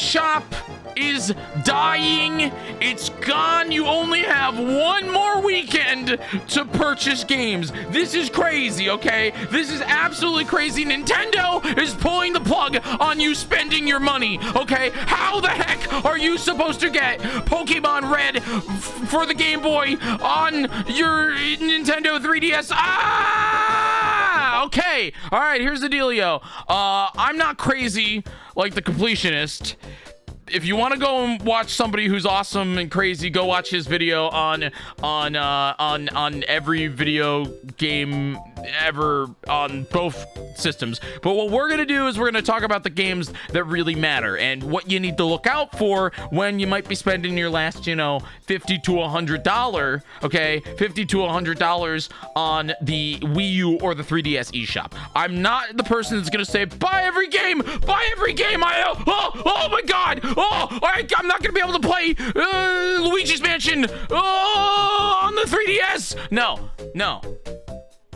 eShop is dying. It's gone. You only have one more weekend to purchase games. This is crazy, okay? This is absolutely crazy. Nintendo is pulling the plug on you spending your money, okay? How the heck are you supposed to get Pokemon Red for the Game Boy on your Nintendo 3DS? Okay. All right, here's the dealio. I'm not crazy like the completionist. If you want to go and watch somebody who's awesome and crazy, go watch his video on every video game ever on both systems. But what we're gonna do is we're gonna talk about the games that really matter and what you need to look out for when you might be spending your last, $50 to $100, okay, $50 to $100 on the Wii U or the 3DS eShop. I'm not the person that's gonna say buy every game. Oh my God. I'm not gonna be able to play Luigi's Mansion on the 3DS. No.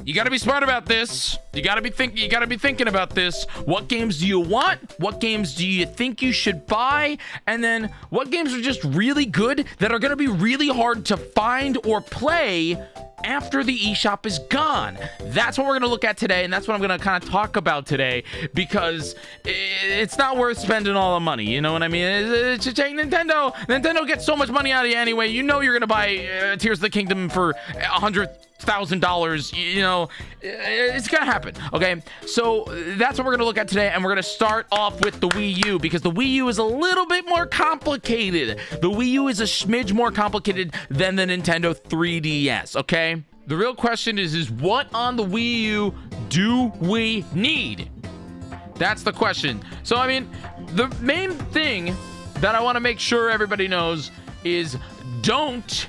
You gotta be smart about this. You gotta be thinking about this. What games do you want? What games do you think you should buy? And then what games are just really good that are gonna be really hard to find or play after the eShop is gone? That's what we're going to look at today, and that's what I'm going to kind of talk about today, because it's not worth spending all the money, you know what I mean? It's just Nintendo gets so much money out of you anyway. You're going to buy Tears of the Kingdom for $100,000, it's gonna happen. Okay, so that's what we're gonna look at today, and we're gonna start off with the Wii U, because the Wii U is a little bit more complicated. The Wii U is a smidge more complicated than the Nintendo 3DS. Okay, the real question is what on the Wii U do we need? That's the question. So I mean, the main thing that I want to make sure everybody knows is don't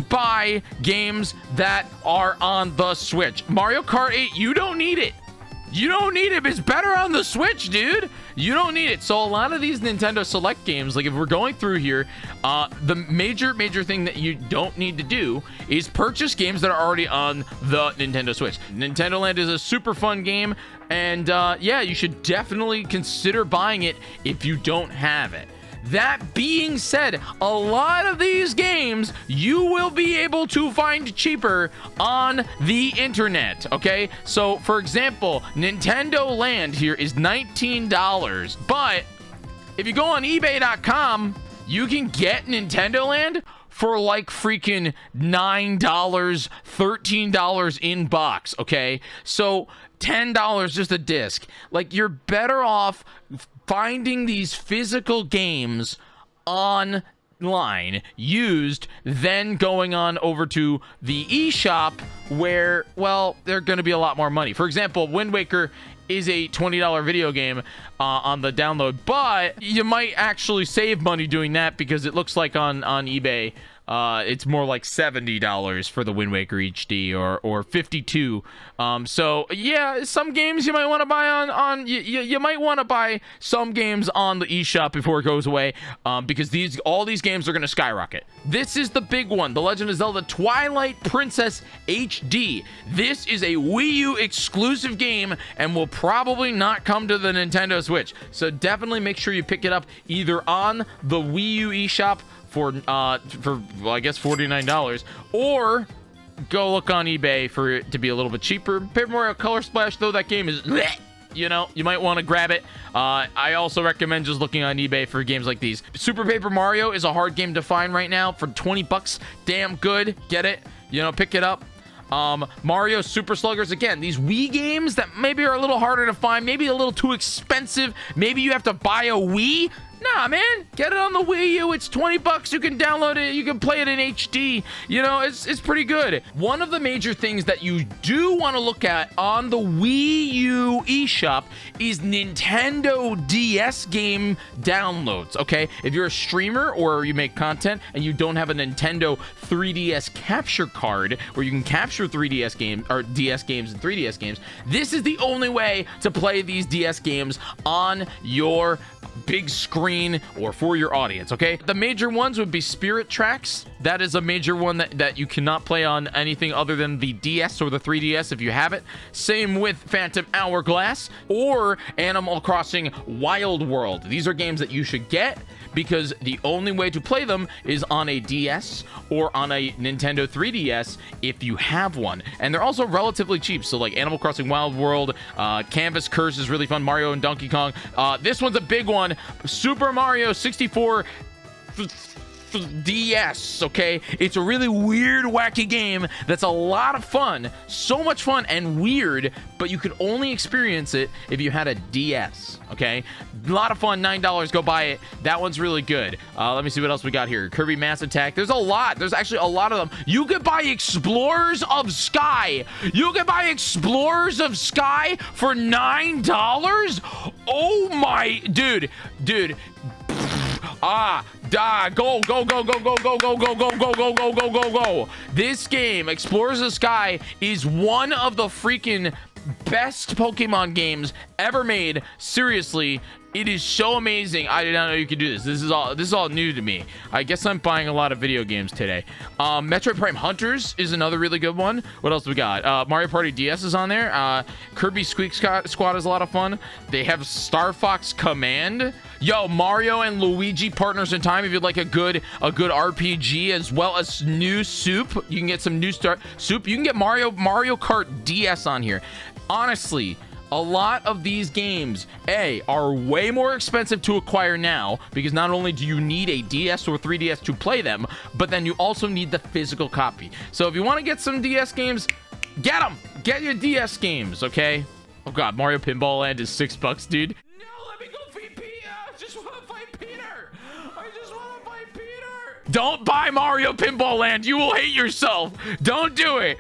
buy games that are on the Switch. Mario Kart 8, you don't need it. It's better on the Switch, dude. You don't need it. So a lot of these Nintendo Select games, like if we're going through here, the major thing that you don't need to do is purchase games that are already on the Nintendo Switch. Nintendo Land is a super fun game, and yeah, you should definitely consider buying it if you don't have it. That being said, a lot of these games you will be able to find cheaper on the internet, okay? So, for example, Nintendo Land here is $19, but if you go on eBay.com, you can get Nintendo Land for like freaking $9, $13 in box, okay? So, $10 just a disc. Like, you're better off finding these physical games online used, then going on over to the eShop where, well, they're going to be a lot more money. For example, Wind Waker is a $20 video game on the download, but you might actually save money doing that, because it looks like on eBay it's more like $70 for the Wind Waker HD or $52. So yeah, some games you might want to buy you might want to buy some games on the eShop before it goes away, because all these games are going to skyrocket. This is the big one, The Legend of Zelda Twilight Princess HD. This is a Wii U exclusive game and will probably not come to the Nintendo Switch. So definitely make sure you pick it up either on the Wii U eShop for I guess $49, or go look on eBay for it to be a little bit cheaper. Paper Mario Color Splash, though, that game is bleh, you might want to grab it. I also recommend just looking on eBay for games like these. Super Paper Mario is a hard game to find right now for $20. Damn good. Get it, pick it up. Mario Super Sluggers, again, these Wii games that maybe are a little harder to find, maybe a little too expensive, maybe you have to buy a Wii. Nah, man, get it on the Wii U. It's $20. You can download it. You can play it in HD. It's pretty good. One of the major things that you do want to look at on the Wii U eShop is Nintendo DS game downloads, okay? If you're a streamer or you make content and you don't have a Nintendo 3DS capture card where you can capture 3DS games or DS games and 3DS games, this is the only way to play these DS games on your big screen or for your audience, okay? The major ones would be Spirit Tracks, That is a major one that you cannot play on anything other than the DS or the 3DS if you have it. Same with Phantom Hourglass or Animal Crossing Wild World. These are games that you should get because the only way to play them is on a DS or on a Nintendo 3DS if you have one. And they're also relatively cheap. So like Animal Crossing Wild World, Canvas Curse is really fun, Mario and Donkey Kong. This one's a big one, Super Mario 64 DS, okay? It's a really weird, wacky game that's a lot of fun. So much fun and weird, but you could only experience it if you had a DS, okay? A lot of fun, $9, go buy it. That one's really good. Let me see what else we got here. Kirby Mass Attack. There's a lot. There's actually a lot of them. You could buy Explorers of Sky. You can buy Explorers of Sky for $9? Oh my, dude. Go. This game, Explorers of the Sky, is one of the freaking best Pokemon games ever made. Seriously, it is so amazing. I did not know you could do this. This is all new to me. I guess I'm buying a lot of video games today. Metroid Prime Hunters is another really good one. What else do we got? Mario Party DS is on there. Kirby Squeak Squad is a lot of fun. They have Star Fox Command. Yo, Mario and Luigi Partners in Time. If you'd like a good RPG as well as new soup, you can get some new soup. You can get Mario Kart DS on here. Honestly, a lot of these games, are way more expensive to acquire now because not only do you need a DS or 3DS to play them, but then you also need the physical copy. So if you want to get some DS games, get them. Get your DS games, okay? Oh God, Mario Pinball Land is $6, dude. No, let me go fight Peter. I just want to fight Peter. Don't buy Mario Pinball Land. You will hate yourself. Don't do it.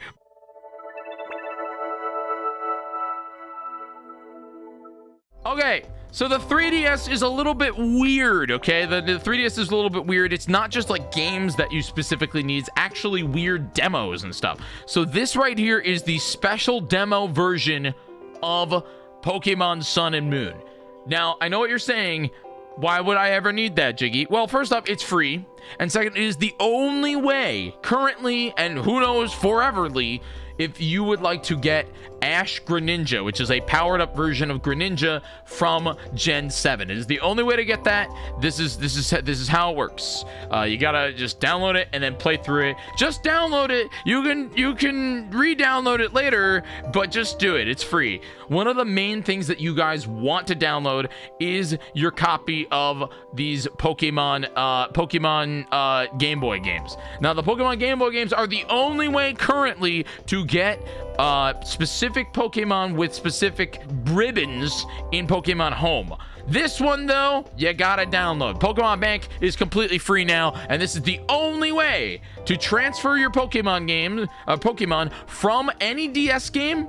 Okay, so the 3DS is a little bit weird, okay? The 3DS is a little bit weird. It's not just like games that you specifically need, it's actually weird demos and stuff. So this right here is the special demo version of Pokemon Sun and Moon. Now, I know what you're saying. Why would I ever need that, Jyggy? Well, first up, it's free. And second, it is the only way currently, and who knows foreverly, if you would like to get Ash Greninja, which is a powered up version of Greninja from Gen 7. It is the only way to get that. This is how it works. You gotta just download it and then play through it. Just download it. You can re-download it later, but just do it. It's free. One of the main things that you guys want to download is your copy of these Pokemon Game Boy games. Now, the Pokemon Game Boy games are the only way currently to get specific Pokemon with specific ribbons in Pokemon Home. This one, though, you gotta download. Pokemon Bank is completely free now, and this is the only way to transfer your Pokemon from any DS game,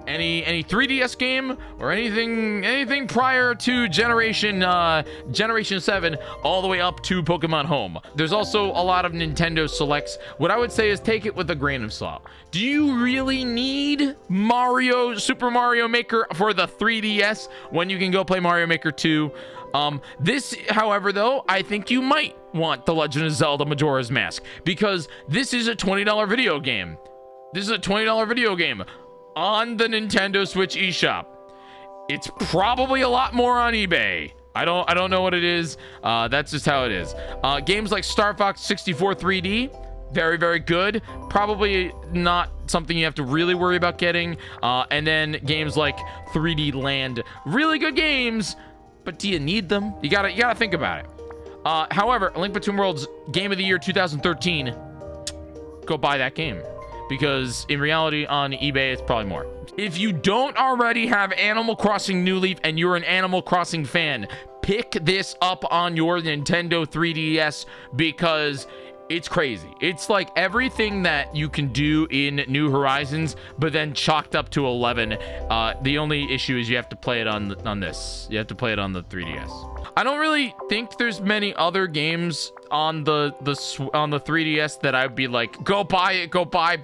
any 3DS game, or anything prior to Generation 7, all the way up to Pokemon Home. There's also a lot of Nintendo selects. What I would say is take it with a grain of salt. Do you really need Super Mario Maker for the 3DS when you can go play Mario Maker 2? This, however, though, I think you might want The Legend of Zelda Majora's Mask because this is a $20 video game. This is a $20 video game on the Nintendo Switch eShop. It's probably a lot more on eBay. I don't know what it is. That's just how it is. Games like Star Fox 64 3D, very, very good. Probably not something you have to really worry about getting. And then games like 3D Land, really good games, but do you need them? You gotta think about it. However, Link Between Worlds Game of the Year 2013, go buy that game. Because in reality, on eBay, it's probably more. If you don't already have Animal Crossing New Leaf and you're an Animal Crossing fan, pick this up on your Nintendo 3DS because it's crazy. It's like everything that you can do in New Horizons, but then chalked up to 11. The only issue is you have to play it on this. You have to play it on the 3DS. I don't really think there's many other games on the 3DS that I'd be like, go buy it, go buy.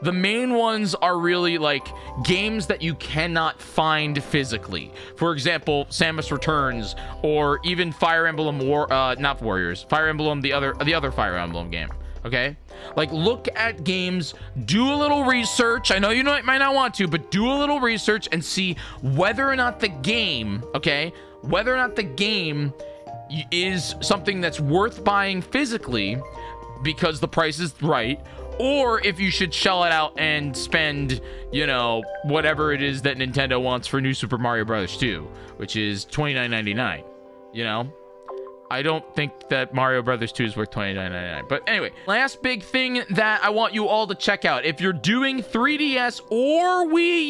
The main ones are really like games that you cannot find physically. For example, Samus Returns, or even Fire Emblem not Warriors, Fire Emblem, the other Fire Emblem game. Okay, like look at games, do a little research. I know you might not want to, but do a little research and see whether or not the game, okay, whether or not the game is something that's worth buying physically because the price is right, or if you should shell it out and spend, you know, whatever it is that Nintendo wants for New Super Mario Bros. 2, which is $29.99, you know? I don't think that Mario Brothers 2 is worth $29.99. But anyway, last big thing that I want you all to check out. If you're doing 3DS or Wii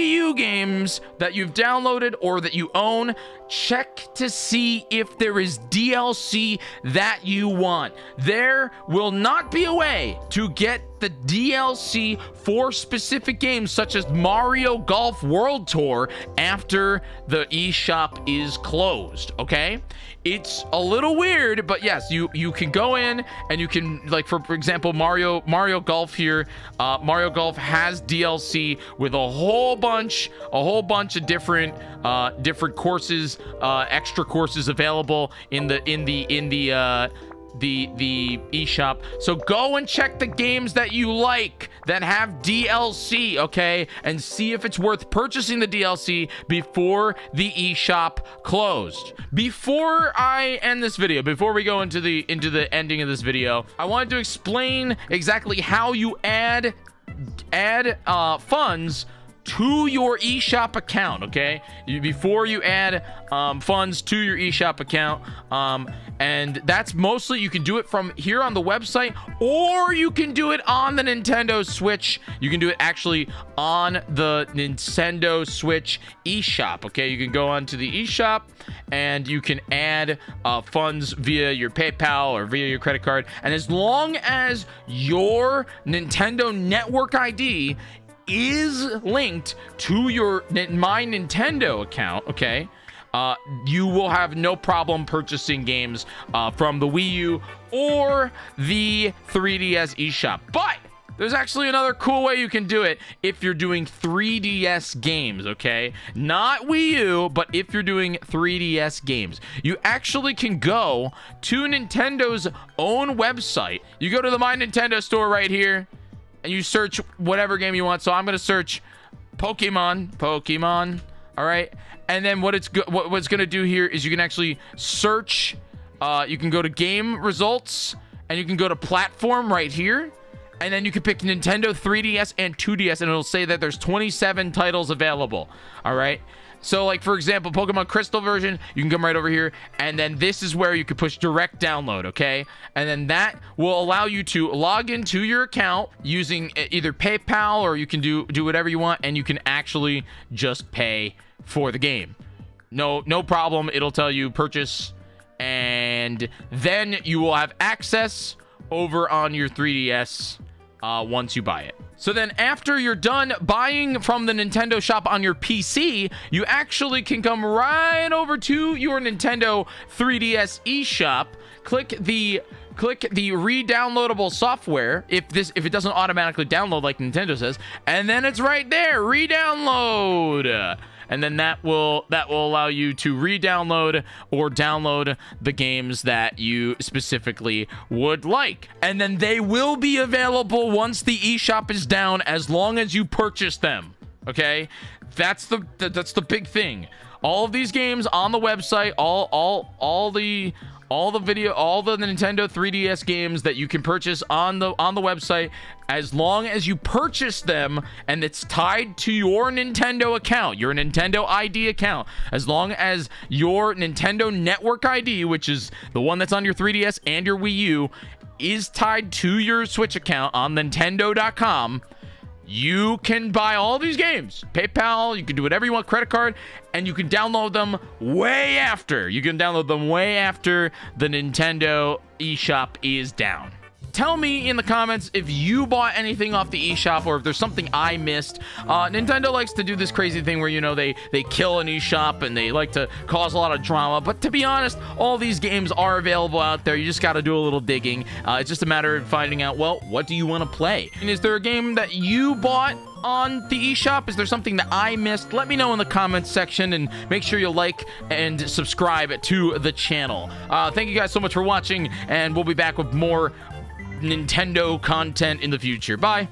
U games that you've downloaded or that you own, check to see if there is DLC that you want. There will not be a way to get the DLC for specific games such as Mario Golf World Tour after the eShop is closed, okay? It's a little weird, but yes, you can go in and you can, like, for example, Mario Golf here. Mario Golf has DLC with a whole bunch of different courses, extra courses available in the eShop. So go and check the games that you like that have DLC, okay, and see if it's worth purchasing the DLC before the eShop closed. Before I end this video, before we go into the ending of this video, I wanted to explain exactly how you add funds to your eShop account, okay? Before you add funds to your eShop account, and that's mostly, you can do it from here on the website, or you can do it on the Nintendo Switch. You can do it actually on the Nintendo Switch eShop, okay? You can go onto the eShop and you can add funds via your PayPal or via your credit card, and as long as your Nintendo Network ID is linked to your My Nintendo account, okay, you will have no problem purchasing games from the Wii U or the 3DS eShop. But there's actually another cool way you can do it if you're doing 3DS games, okay? Not Wii U, but if you're doing 3DS games. You actually can go to Nintendo's own website. You go to the My Nintendo store right here, and you search whatever game you want. So I'm going to search Pokemon, all right? And then what's going to do here is you can actually search, you can go to game results, and you can go to platform right here, and then you can pick Nintendo 3DS and 2DS, and it'll say that there's 27 titles available, all right? So, like, for example, Pokemon Crystal version, you can come right over here, and then this is where you can push direct download, okay? And then that will allow you to log into your account using either PayPal, or you can do whatever you want, and you can actually just pay for the game. No problem. It'll tell you purchase, and then you will have access over on your 3DS once you buy it. So then after you're done buying from the Nintendo shop on your PC, you actually can come right over to your Nintendo 3DS eShop, click the re-downloadable software if it doesn't automatically download like Nintendo says, and then it's right there, re-download. And then that will allow you to re-download or download the games that you specifically would like. And then they will be available once the eShop is down, as long as you purchase them. Okay? That's the big thing. All of these games on the website, all the Nintendo 3DS games that you can purchase on the website, as long as you purchase them and it's tied to your Nintendo account, your Nintendo ID account, as long as your Nintendo Network ID, which is the one that's on your 3DS and your Wii U, is tied to your Switch account on Nintendo.com, you can buy all these games. PayPal, you can do whatever you want, credit card, and you can download them way after. You can download them way after the Nintendo eShop is down. tell me in the comments if you bought anything off the eShop or if there's something I missed. Nintendo likes to do this crazy thing where, you know, they kill an eShop and they like to cause a lot of drama. But to be honest, all these games are available out there. You just got to do a little digging. It's just a matter of finding out, well, what do you want to play? And is there a game that you bought on the eShop? Is there something that I missed? Let me know in the comments section, and make sure you like and subscribe to the channel. Thank you guys so much for watching, and we'll be back with more Nintendo content in the future. Bye.